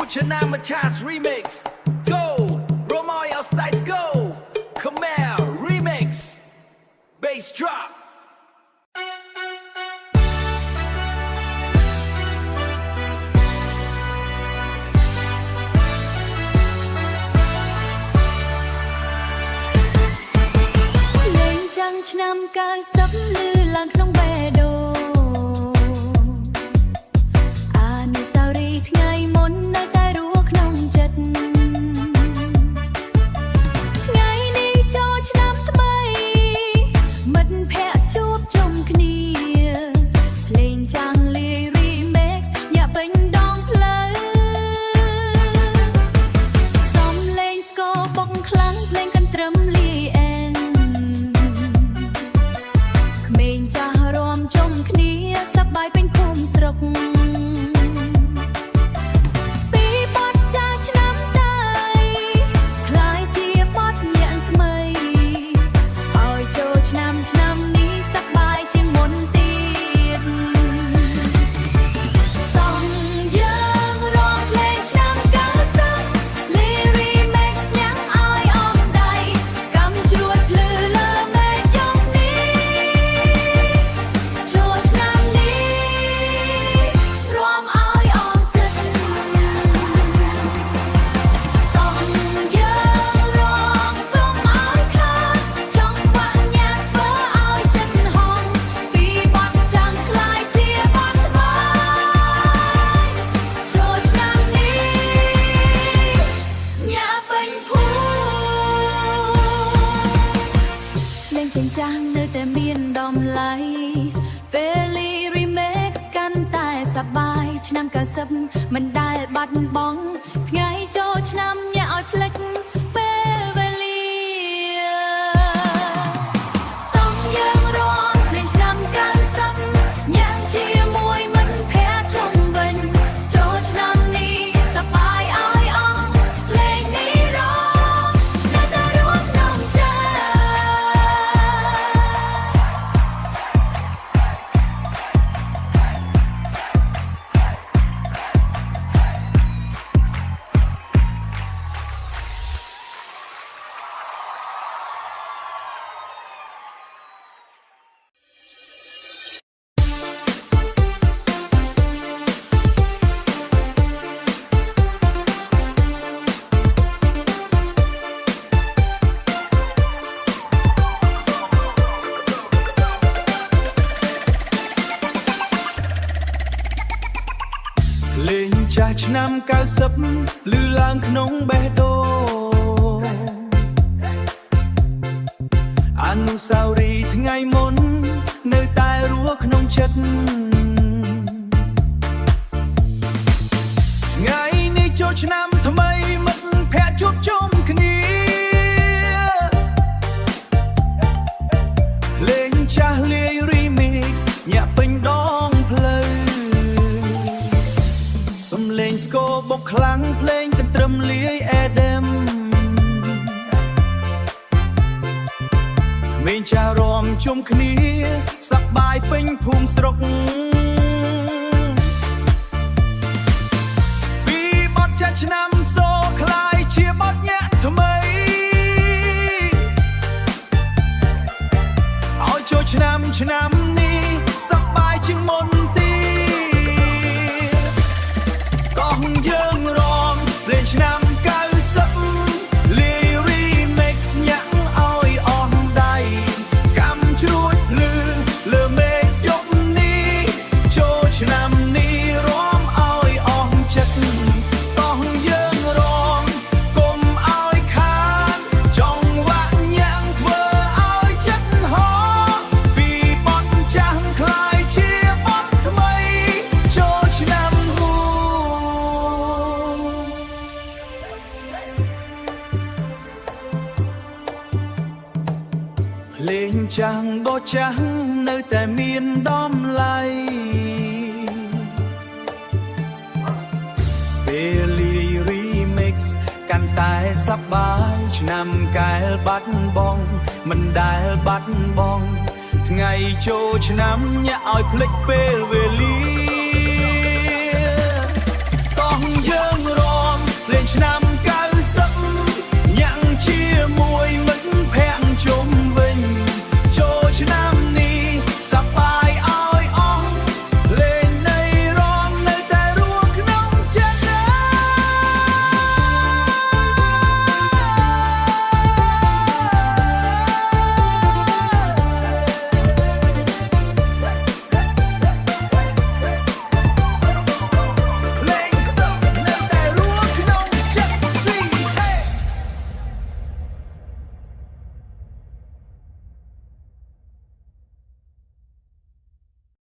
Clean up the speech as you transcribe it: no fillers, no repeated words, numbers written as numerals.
Chanama Chance Remix Go Romoy All Styles Go Khmer Remix Bass Drop ឆ្នាំ90លឺឡើងក្នុងបេះដូងអនុស្សាវរីយ៍ថ្ងៃមុននៅតែរស់ក្នុងចិត្តថ្ងៃនេះចូលឆ្នាំថ្មីមិត្តភក្តិជួបជុំគ្នាភ្លេងចាំងលាយ remix ញាក់ពេញដងផ្លូវសំឡេងស្គរបុកខ្លាំងភ្លេងកន្ទ្រឹមលាយចាស់រំជុំគ្នាសប្បាយពេញភូមិស្រុកពីបទចាស់ឆ្នាំតែคล้ายជាបទញាក់ថ្មីឲ្យចូលឆ្នាំនេះសប្បាយជាងមុនទៀតសំយើងរំលេងឆ្នាំ90លេ remix ញ៉ាំឲ្យអស់ដៃកំជ្រួតភ្លឺលើមេឃយប់នេះចាស់នៅតែមានតម្លៃពេលលី remix កាន់តែសប្បាយឆ្នាំ90មិនដែលបាត់បង់ថ្ងៃចូលឆ្នាំញាក់ឲ្យភ្លេចពេលវេលាតង់យើងរំលេងឆ្នាំ90ញ៉ាំជាមួយមិត្តភក្តិជុំវិញចូលឆ្នាំនេះសប្បាយឲ្យអស់លេងនេះរំនៅតែរស់ក្នុងចិត្តលេងចាស់ឆ្នាំ90លឺឡើងក្នុងបេះដូងអនុស្សាវរីយ៍ថ្ងៃមុននៅតែរស់ក្នុងចិត្តថ្ងៃនេះចូលឆ្នាំថ្មីមិត្តភក្តិជួបជុំគ្នាលេងចាស់លាយ remix ញាក់ពេញដងផ្លូវសំឡេងស្គរបុកខ្លាំងភ្លេងកន្ទ្រឹមលាយអេដេមក្មេងចាស់រំជុំគ្នាសប្បាយពេញភូមិស្រុកពីបទចាស់ឆ្នាំសូคล้ายជាបទញាក់ថ្មីឲ្យចូលឆ្នាំនេះសប្បាយជាងមុនយើងរំលេងឆ្នាំ90លាយ remix ញាក់ឲ្យអស់ដៃកំជ្រួចភ្លឺលើមេឃយប់នេះចូលឆ្នាំនេះរំឲ្យអស់ចិត្តតោះយើងរំកុំឲ្យខានចង់វាក់ញាក់ធ្វើឲ្យចិត្តហោពីបទចាស់คล้ายជាបទថ្មីចូលឆ្នាំលេងចាស់ដ៏ចាស់នៅតែមានតម្លៃពេលលី remix កាន់តែសប្បាយឆ្នាំកែលបាត់បង់មិនដែលបាត់បង់ថ្ងៃចូលឆ្នាំញាក់ឲ្យភ្លេចពេលវេលា